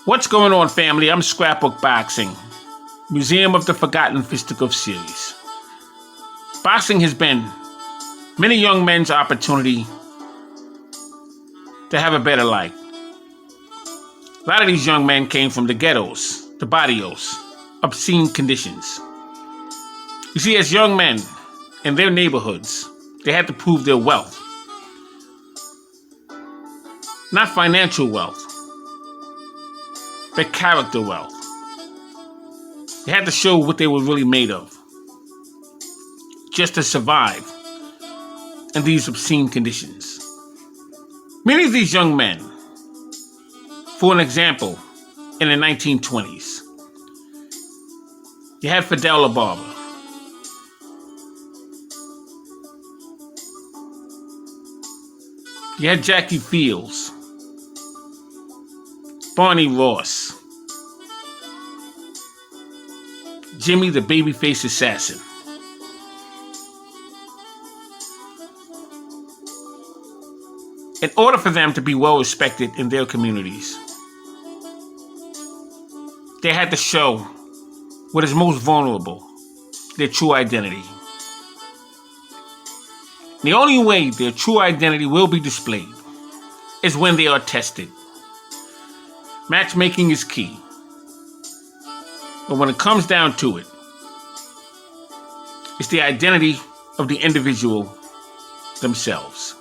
What's going on, family? I'm Scrapbook Boxing, Museum of the Forgotten Fisticuff series. Boxing has been many young men's opportunity to have a better life. A lot of these young men came from the ghettos, the barrios, obscene conditions. You see, as young men in their neighborhoods, they had to prove their wealth. Not financial wealth, but character wealth. They had to show what they were really made of, just to survive in these obscene conditions. Many of these young men, for an example, in the 1920s, you had Fidel Barber. You had Jackie Fields, Barney Ross, Jimmy the Babyface Assassin. In order for them to be well respected in their communities, they had to show what is most vulnerable, their true identity. The only way their true identity will be displayed is when they are tested. Matchmaking is key. But when it comes down to it, it's the identity of the individual themselves.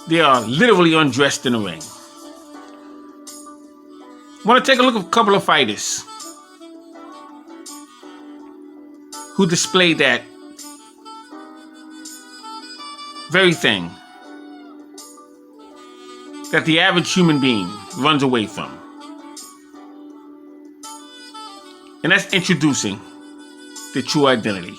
They are literally undressed in the ring. I want to take a look at a couple of fighters who displayed that very thing that the average human being runs away from. And that's introducing the true identity.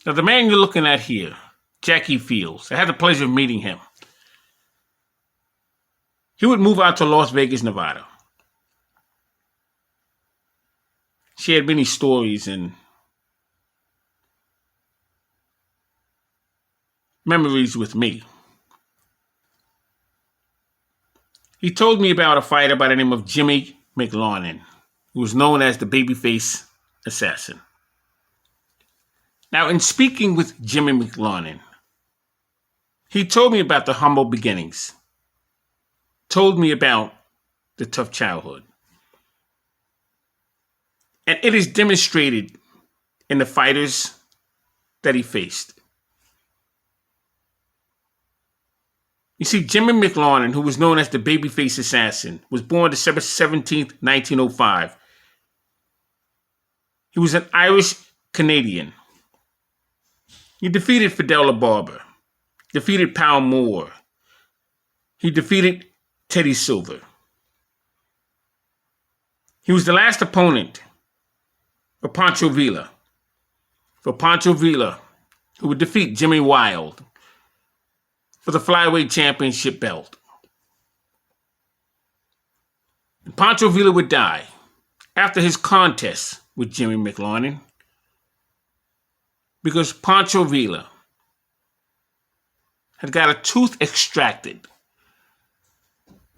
Now, the man you're looking at here, Jackie Fields, I had the pleasure of meeting him. He would move out to Las Vegas, Nevada. Shared many stories and memories with me. He told me about a fighter by the name of Jimin Mclaren, who was known as the Babyface Assassin. Now, in speaking with Jimin Mclaren, he told me about the humble beginnings, told me about the tough childhood. And it is demonstrated in the fighters that he faced. You see, Jimin Mclaren, who was known as the Babyface Assassin, was born December 17th, 1905. He was an Irish Canadian. He defeated Fidel Barber, defeated Powell Moore. He defeated Teddy Silver. He was the last opponent for Pancho Villa. For Pancho Villa, who would defeat Jimmy Wild for the flyweight championship belt. And Pancho Villa would die after his contest with Jimmy Mclarnon because Pancho Villa had got a tooth extracted.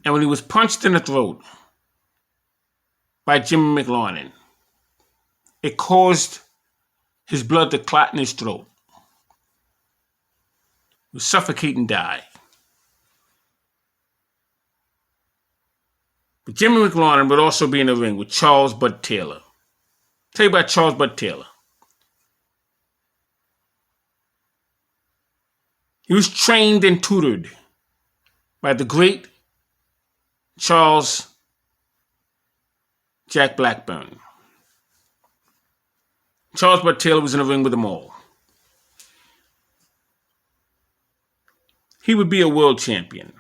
And when he was punched in the throat by Jimin Mclarnon, it caused his blood to clot in his throat. He would suffocate and die. But Jimin Mclarnon would also be in the ring with Charles Bud Taylor. Tell you about Charles Bud Taylor. He was trained and tutored by the great Charles Jack Blackburn. Charles Bud Taylor was in the ring with them all. He would be a world champion.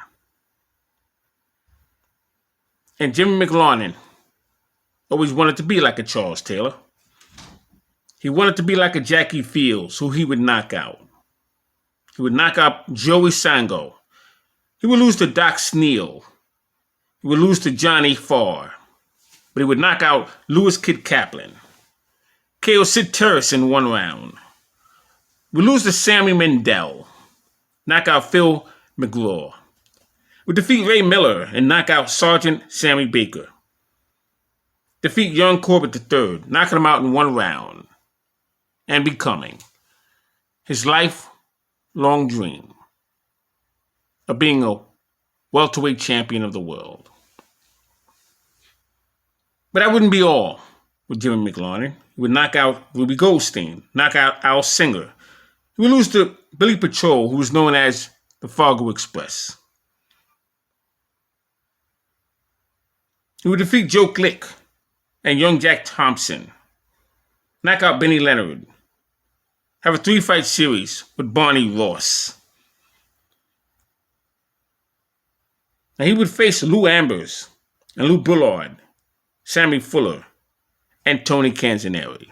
And Jimin Mclarnon always wanted to be like a Charles Taylor. He wanted to be like a Jackie Fields, who he would knock out. He would knock out Joey Sango. He would lose to Doc Sneal. He would lose to Johnny Farr. But he would knock out Louis Kid Kaplan. KO Sid Turris in 1 round. Would lose to Sammy Mendel. Knock out Phil McGraw. Would defeat Ray Miller and knock out Sergeant Sammy Baker. Defeat young Corbett III, knocking him out in 1 round. And becoming his lifelong dream of being a welterweight champion of the world. But that wouldn't be all with Jimin Mclaren. He would knock out Ruby Goldstein, knock out Al Singer. He would lose to Billy Patrol, who was known as the Fargo Express. He would defeat Joe Glick and young Jack Thompson. Knock out Benny Leonard. Have a 3-fight series with Barney Ross. Now he would face Lou Ambers and Lou Bullard, Sammy Fuller, and Tony Kansaneri.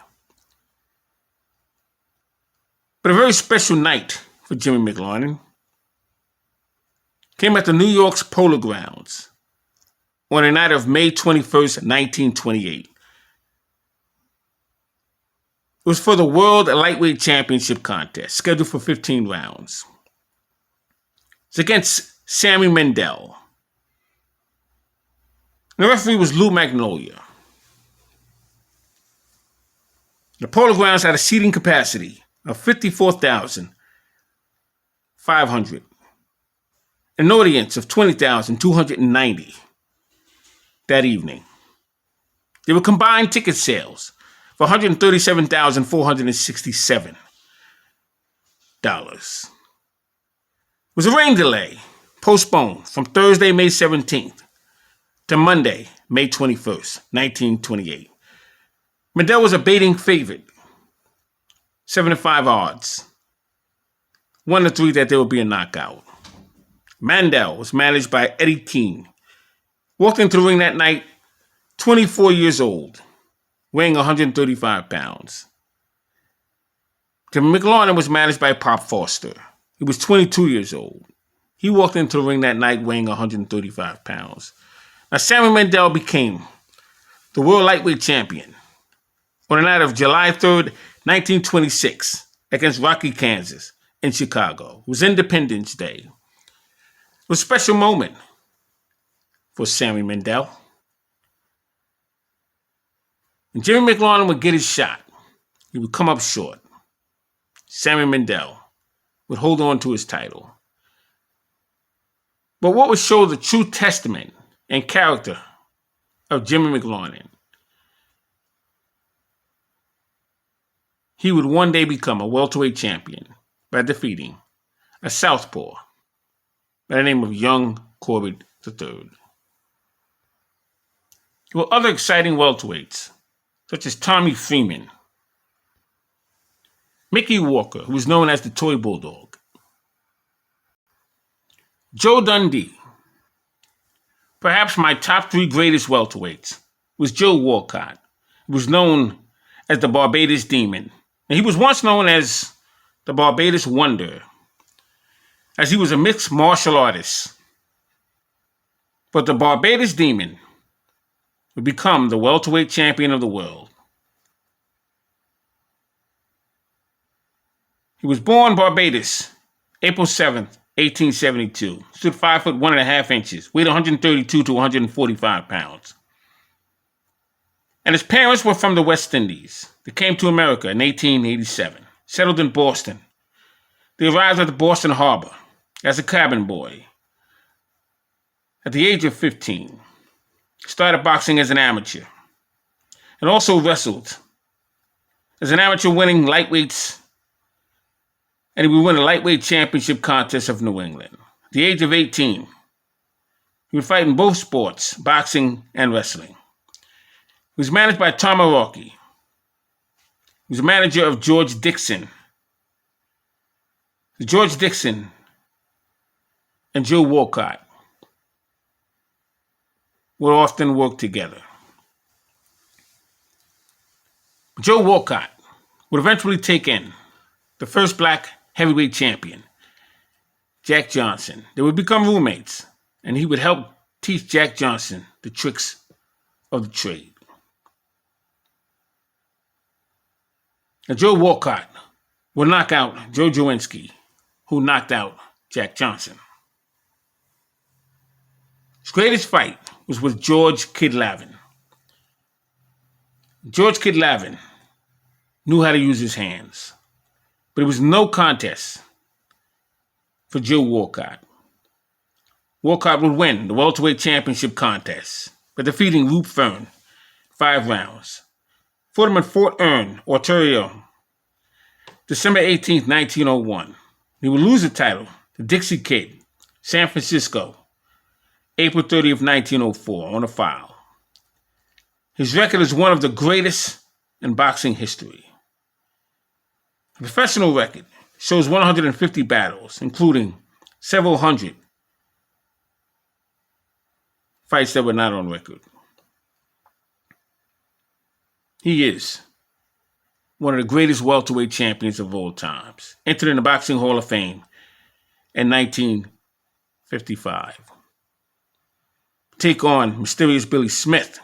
But a very special night for Jimin Mclaren came at the New York's Polo Grounds on the night of May 21st, 1928. It was for the World Lightweight Championship contest, scheduled for 15 rounds. It's against Sammy Mendel. And the referee was Lou Magnolia. The Polo Grounds had a seating capacity of 54,500. An audience of 20,290 that evening. There were combined ticket sales for $137,467. It was a rain delay, postponed from Thursday, May 17th to Monday, May 21st, 1928. Mendel was a betting favorite, 7-5 odds, 1-3 that there would be a knockout. Mendel was managed by Eddie Keene. Walked into the ring that night, 24 years old, weighing 135 pounds. Jimin Mclaren was managed by Pop Foster. He was 22 years old. He walked into the ring that night weighing 135 pounds. Now, Sammy Mendel became the world lightweight champion on the night of July 3rd, 1926, against Rocky, Kansas, in Chicago. It was Independence Day. It was a special moment for Sammy Mendel. And Jimin Mclaren would get his shot. He would come up short. Sammy Mendel would hold on to his title. But what would show the true testament and character of Jimin Mclaren? He would one day become a welterweight champion by defeating a southpaw by the name of young Corbett III. There were other exciting welterweights, such as Tommy Freeman, Mickey Walker, who was known as the Toy Bulldog, Joe Dundee. Perhaps my top 3 greatest welterweights was Joe Walcott, who was known as the Barbados Demon. And he was once known as the Barbados Wonder, as he was a mixed martial artist. But the Barbados Demon would become the welterweight champion of the world. He was born Barbados, April 7th, 1872. Stood 5 foot 1.5 inches, weighed 132 to 145 pounds. And his parents were from the West Indies. They came to America in 1887, settled in Boston. They arrived at the Boston Harbor as a cabin boy. At the age of 15, started boxing as an amateur, and also wrestled as an amateur, winning lightweights, and he would win a lightweight championship contest of New England. At the age of 18, he would fight in both sports, boxing and wrestling. He was managed by Tom Araki. He was a manager of George Dixon. George Dixon and Joe Walcott would often work together. Joe Walcott would eventually take in the first black heavyweight champion, Jack Johnson. They would become roommates, and he would help teach Jack Johnson the tricks of the trade. Now, Joe Walcott will knock out Joe Jawinski, who knocked out Jack Johnson. His greatest fight was with George Kid Lavin. George Kid Lavin knew how to use his hands, but it was no contest for Joe Walcott. Walcott would win the welterweight championship contest by defeating Luke Fern 5 rounds. Fought him in Fort Earn, Ontario, December 18th, 1901. He would lose the title to Dixie Kid, San Francisco, April 30th, 1904, on a foul. His record is one of the greatest in boxing history. The professional record shows 150 battles, including several hundred fights that were not on record. He is one of the greatest welterweight champions of all times. Entered in the Boxing Hall of Fame in 1955. Take on Mysterious Billy Smith,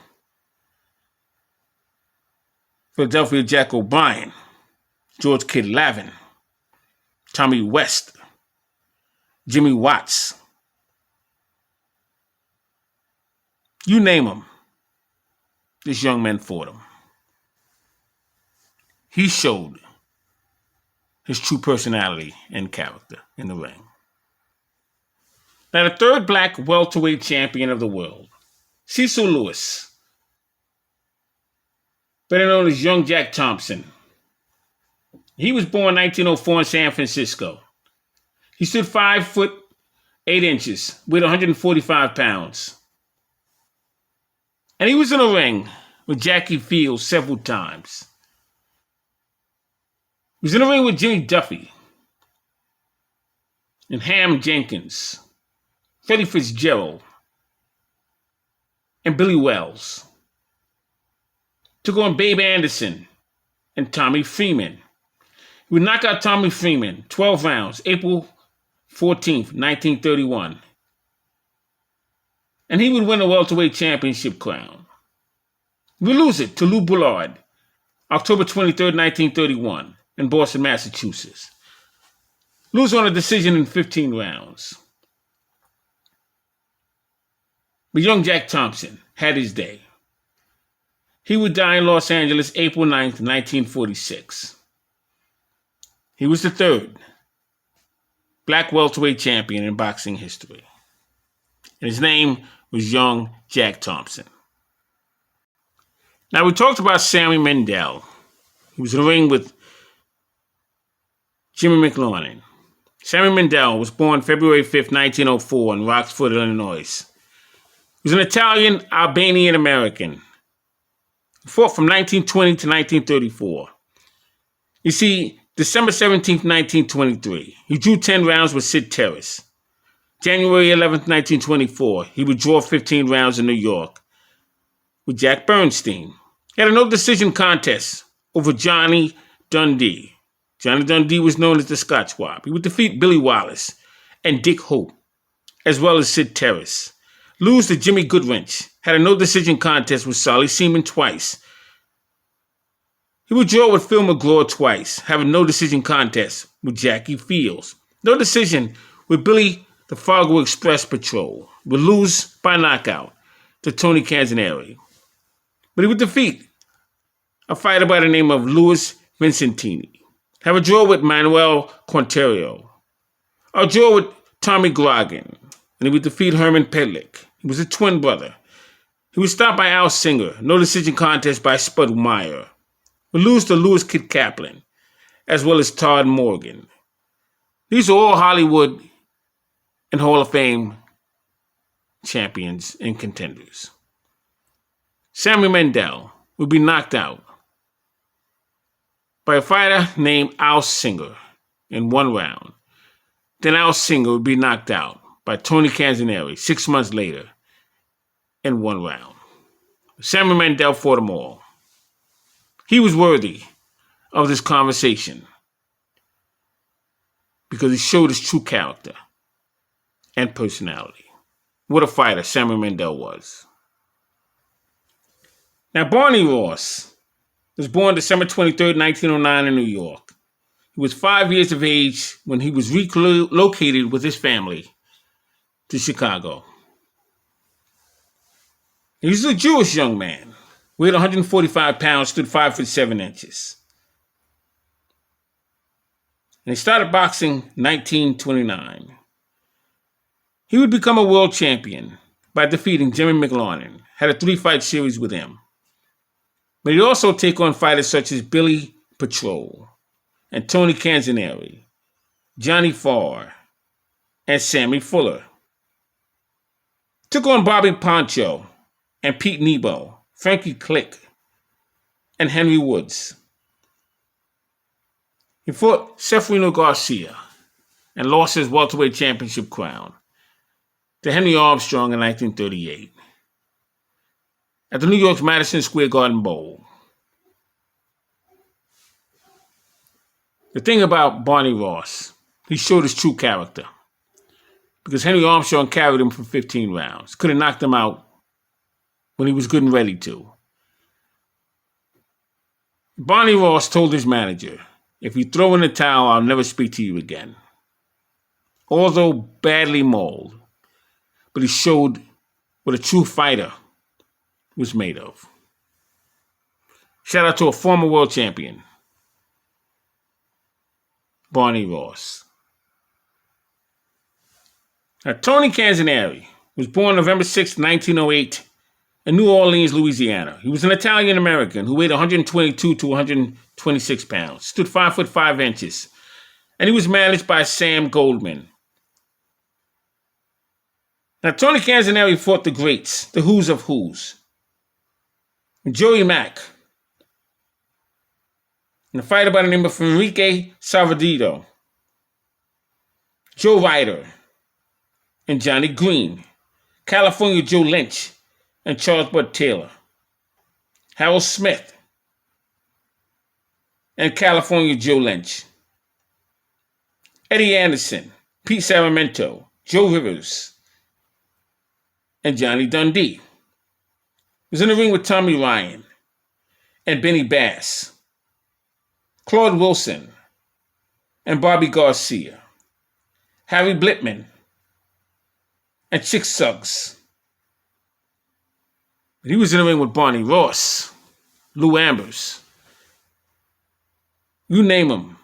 Philadelphia Jack O'Brien, George Kid Lavin, Tommy West, Jimmy Watts. You name them, this young man fought him. He showed his true personality and character in the ring. Now, the third black welterweight champion of the world, Cecil Lewis, better known as Young Jack Thompson. He was born 1904 in San Francisco. He stood 5 foot 8 inches, weighed 145 pounds. And he was in a ring with Jackie Fields several times. He was in a ring with Jimmy Duffy and Ham Jenkins, Freddie Fitzgerald, and Billy Wells. Took on Babe Anderson and Tommy Freeman. He would knock out Tommy Freeman 12 rounds, April 14th, 1931. And he would win a welterweight championship crown. He would lose it to Lou Bullard, October 23rd, 1931, in Boston, Massachusetts. Lose on a decision in 15 rounds. But Young Jack Thompson had his day. He would die in Los Angeles, April 9th, 1946. He was the third black welterweight champion in boxing history. And his name was Young Jack Thompson. Now, we talked about Sammy Mendel. He was in the ring with Jimin Mclaren. Sammy Mendel was born February 5th, 1904 in Rockford, Illinois. He was an Italian Albanian American. He fought from 1920 to 1934. You see, December 17th, 1923, he drew 10 rounds with Sid Terrace. January 11th, 1924, he would draw 15 rounds in New York with Jack Bernstein. He had a no-decision contest over Johnny Dundee. Johnny Dundee was known as the Scotch Wop. He would defeat Billy Wallace and Dick Hope, as well as Sid Terrace. Lose to Jimmy Goodwrench. Had a no-decision contest with Solly Seaman twice. He would draw with Phil McGraw twice, have a no-decision contest with Jackie Fields. No decision with Billy the Fargo Express Patrol. Would lose by knockout to Tony Kansaneri. But he would defeat a fighter by the name of Louis Vincentini. Have a draw with Manuel Quintero. A draw with Tommy Grogan. And he would defeat Herman Pedlick. He was a twin brother. He was stopped by Al Singer. No decision contest by Spud Meyer. Would lose to Louis Kid Kaplan, as well as Todd Morgan. These are all Hollywood and Hall of Fame champions and contenders. Sammy Mendel would be knocked out by a fighter named Al Singer in 1 round. Then Al Singer would be knocked out by Tony Kansaneri 6 months later in 1 round. Sammy Mendel fought them all. He was worthy of this conversation because he showed his true character and personality. What a fighter Sammy Mendel was. Now, Barney Ross was born December 23rd, 1909 in New York. He was 5 years of age when he was relocated with his family to Chicago. He was a Jewish young man, weighed 145 pounds, stood 5 foot 7 inches. And he started boxing in 1929. He would become a world champion by defeating Jimin Mclaren, had a 3-fight series with him. But he'd also take on fighters such as Billy Patrol and Tony Kansaneri, Johnny Farr, and Sammy Fuller. Took on Bobby Poncho and Pete Nebo, Frankie Click, and Henry Woods. He fought Seferino Garcia and lost his welterweight championship crown to Henry Armstrong in 1938 at the New York's Madison Square Garden Bowl. The thing about Barney Ross, he showed his true character because Henry Armstrong carried him for 15 rounds. Could have knocked him out when he was good and ready to. Barney Ross told his manager, "If you throw in the towel, I'll never speak to you again." Although badly mauled, but he showed what a true fighter was made of. Shout out to a former world champion, Barney Ross. Now, Tony Kansaneri was born November 6, 1908 in New Orleans, Louisiana. He was an Italian-American who weighed 122 to 126 pounds, stood 5 foot 5 inches, and he was managed by Sam Goldman. Now, Tony Kansaneri fought the greats, the who's of who's. Joey Mack, and a fighter by the name of Enrique Salvadito, Joe Ryder, and Johnny Green, California Joe Lynch, and Charles Bud Taylor, Harold Smith, and California Joe Lynch, Eddie Anderson, Pete Saramento, Joe Rivers, and Johnny Dundee. He was in the ring with Tommy Ryan and Benny Bass, Claude Wilson, and Bobby Garcia, Harry Blitman, and Chick Suggs. He was in the ring with Barney Ross, Lou Ambers. You name him,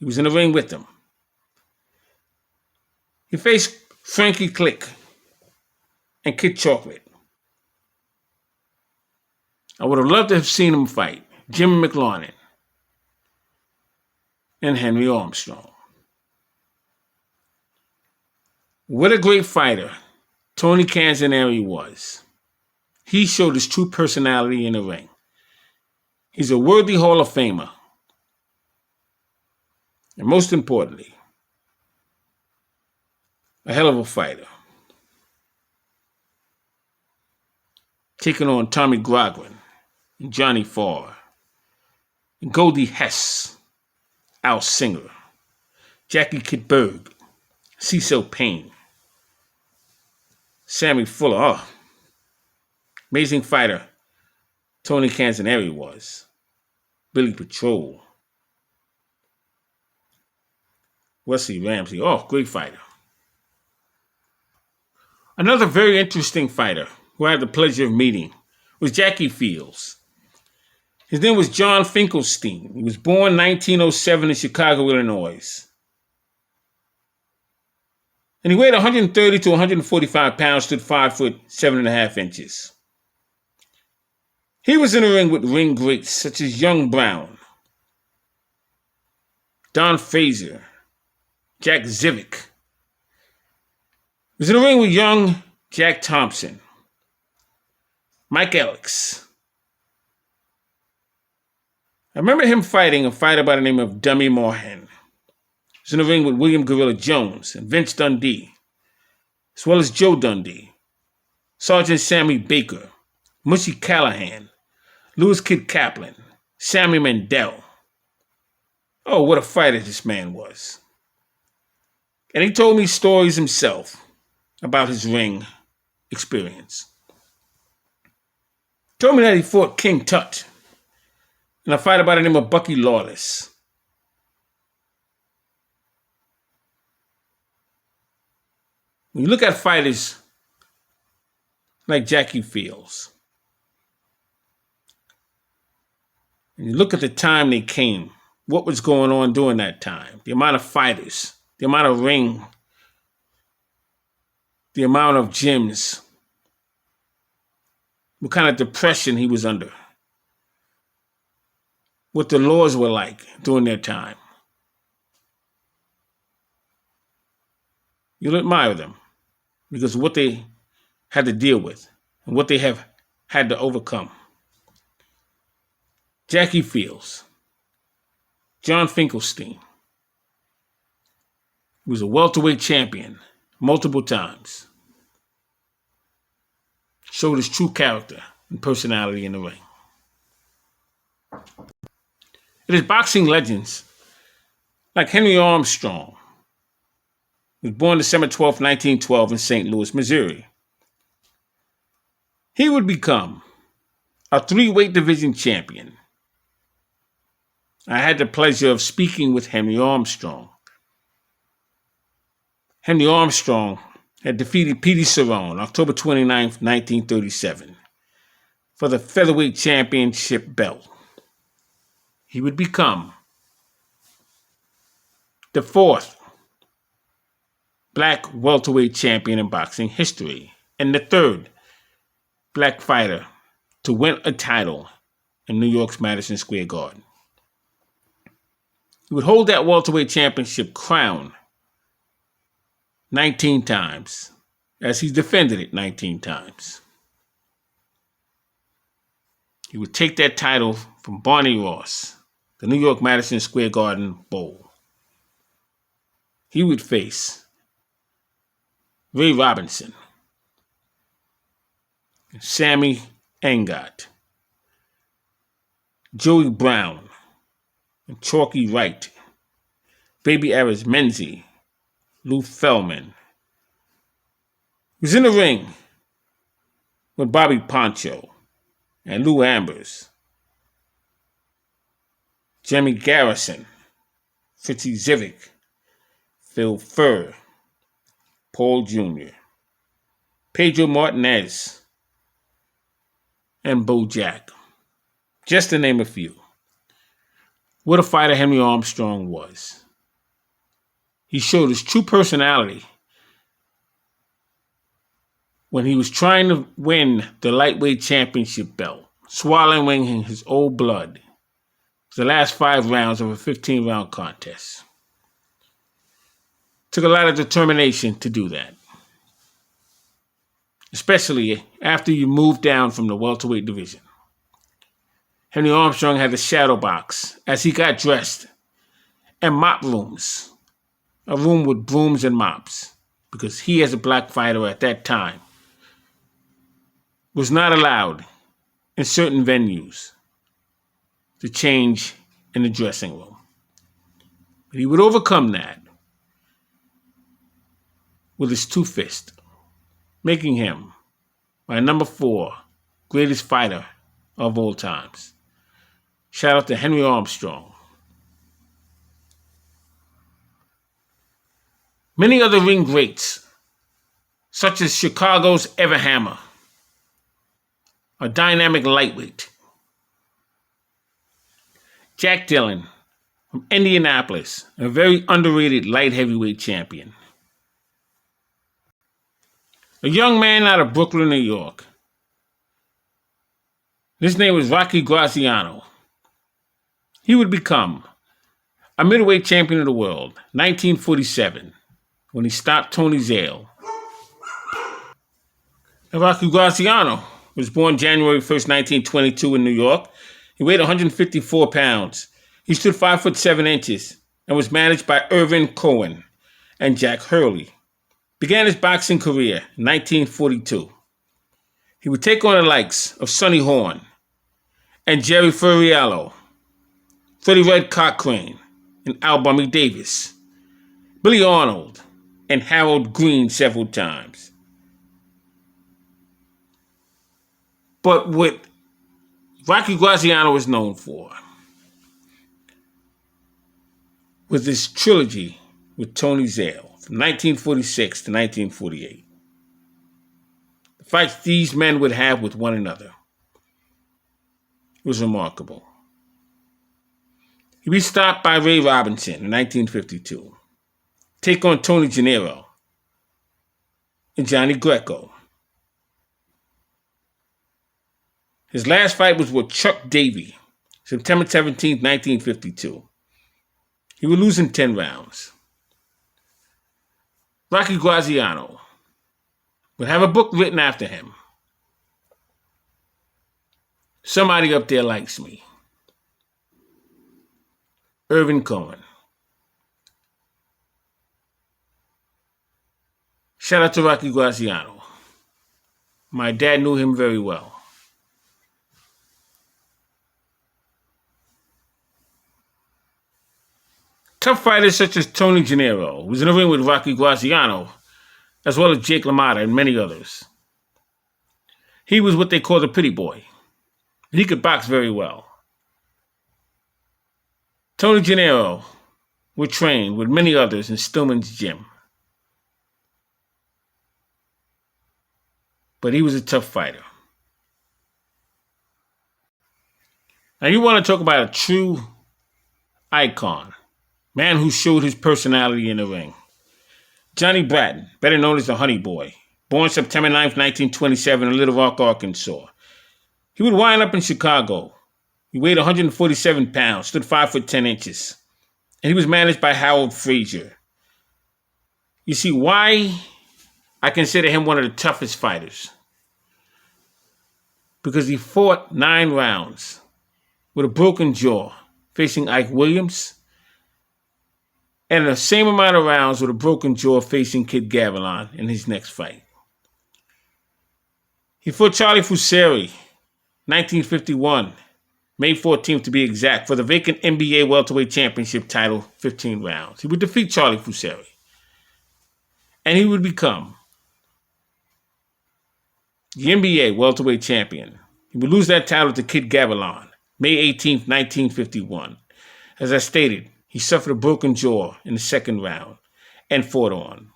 he was in the ring with them. He faced Frankie Click and Kid Chocolate. I would have loved to have seen him fight Jimin Mclarnon and Henry Armstrong. What a great fighter Tony Kansaneri was. He showed his true personality in the ring. He's a worthy Hall of Famer. And most importantly, a hell of a fighter. Taking on Tommy Grogrin and Johnny Farr, and Goldie Hess, Al Singer, Jackie Kid Berg, Cecil Payne, Sammy Fuller. Oh, amazing fighter Tony Kansaneri was. Billy Patrol, Wesley Ramsey. Oh, great fighter. Another very interesting fighter who I had the pleasure of meeting was Jackie Fields. His name was John Finkelstein. He was born 1907 in Chicago, Illinois. And he weighed 130 to 145 pounds, stood 5 foot 7.5 inches. He was in the ring with ring greats such as Young Brown, Don Frazier, Jack Zivick. He was in the ring with young Jack Thompson, Mike Ellis. I remember him fighting a fighter by the name of Dummy Moorhan. He was in the ring with William Gorilla Jones and Vince Dundee, as well as Joe Dundee, Sergeant Sammy Baker, Mushy Callahan, Louis Kid Kaplan, Sammy Mendel. Oh, what a fighter this man was. And he told me stories himself about his ring experience. He told me that he fought King Tut and a fighter by the name of Bucky Lawless. When you look at fighters like Jackie Fields, and you look at the time they came, what was going on during that time, the amount of fighters, the amount of ring, the amount of gyms, what kind of depression he was under, what the laws were like during their time. You'll admire them because of what they had to deal with and what they have had to overcome. Jackie Fields, John Finkelstein, he was a welterweight champion multiple times. Showed his true character and personality in the ring. It is boxing legends like Henry Armstrong, who was born December 12, 1912 in St. Louis, Missouri. He would become a 3-weight division champion. I had the pleasure of speaking with Henry Armstrong. Henry Armstrong had defeated Petey Cerrone October 29, 1937 for the featherweight championship belt. He would become the 4th black welterweight champion in boxing history and the 3rd black fighter to win a title in New York's Madison Square Garden. He would hold that welterweight championship crown 19 times, as he defended it 19 times. He would take that title from Barney Ross, the New York Madison Square Garden Bowl. He would face Ray Robinson, Sammy Mendel, Joey Brown, and Chalky Wright, Baby Arizmenzi, Lou Feldman. He was in the ring with Bobby Poncho and Lou Ambers, Jimmy Garrison, Fritzy Zivic, Phil Furr, Paul Jr., Pedro Martinez, and Bo Jack, just to name a few. What a fighter Henry Armstrong was. He showed his true personality when he was trying to win the lightweight championship belt, swallowing his old blood. It was the last 5 rounds of a 15-round contest. Took a lot of determination to do that, especially after you moved down from the welterweight division. Henry Armstrong had the shadow box as he got dressed, and mop rooms, a room with brooms and mops, because he, as a black fighter at that time, was not allowed in certain venues to change in the dressing room. But he would overcome that with his 2 fists, making him my number 4 greatest fighter of all times. Shout out to Henry Armstrong. Many other ring greats, such as Chicago's Ever Hammer, a dynamic lightweight. Jack Dillon from Indianapolis, a very underrated light heavyweight champion. A young man out of Brooklyn, New York. His name was Rocky Graziano. He would become a middleweight champion of the world, 1947, when he stopped Tony Zale. Rocky Graziano was born January 1st, 1922 in New York. He weighed 154 pounds. He stood 5 foot 7 inches and was managed by Irvin Cohen and Jack Hurley. Began his boxing career in 1942. He would take on the likes of Sonny Horn and Jerry Furiello, Freddie Red Cochrane and Al Bummy Davis, Billy Arnold and Harold Green several times. But what Rocky Graziano was known for was this trilogy with Tony Zale from 1946 to 1948. The fights these men would have with one another was remarkable. He was stopped by Ray Robinson in 1952. Take on Tony Gennaro and Johnny Greco. His last fight was with Chuck Davey, September 17, 1952. He would lose in 10 rounds. Rocky Graziano would have a book written after him. Somebody Up There Likes Me. Irvin Cohen. Shout out to Rocky Graziano. My dad knew him very well. Tough fighters such as Tony Gennaro was in the ring with Rocky Graziano, as well as Jake LaMotta and many others. He was what they called a pretty boy. He could box very well. Tony Gennaro would train with many others in Stillman's gym. But he was a tough fighter. Now you want to talk about a true icon, man who showed his personality in the ring. Johnny Bratton, better known as the Honey Boy, born September 9th, 1927 in Little Rock, Arkansas. He would wind up in Chicago. He weighed 147 pounds, stood 5 foot 10 inches, and he was managed by Harold Frazier. You see why I consider him one of the toughest fighters? Because he fought 9 rounds with a broken jaw, facing Ike Williams, and the same amount of rounds with a broken jaw facing Kid Gavilan in his next fight. He fought Charlie Fusari, 1951, May 14th to be exact, for the vacant NBA welterweight championship title, 15 rounds. He would defeat Charlie Fusari, and he would become the NBA welterweight champion. He would lose that title to Kid Gavilan, May 18th, 1951. As I stated, he suffered a broken jaw in the second round and fought on.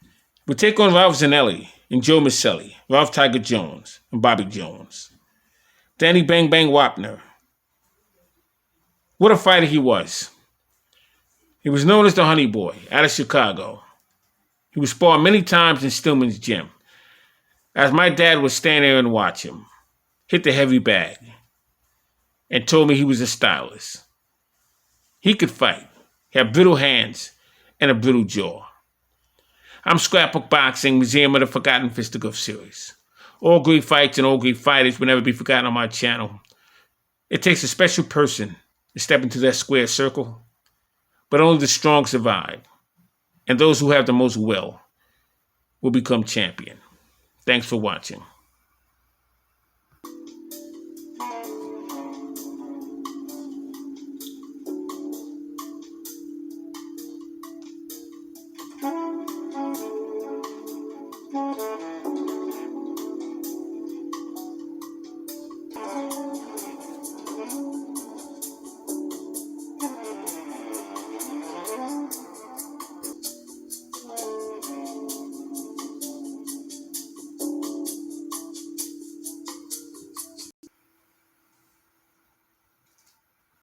He would take on Ralph Zanelli and Joe Maselli, Ralph Tiger Jones, and Bobby Jones. Danny Bang Bang Wapner. What a fighter he was. He was known as the Honey Boy out of Chicago. He was sparred many times in Stillman's gym, as my dad would stand there and watch him, hit the heavy bag, and told me he was a stylist. He could fight. He had brittle hands and a brittle jaw. I'm Scrapbook Boxing, Museum of the Forgotten Fisticuff series. All great fights and all great fighters will never be forgotten on my channel. It takes a special person to step into that square circle, but only the strong survive, and those who have the most will become champion. Thanks for watching.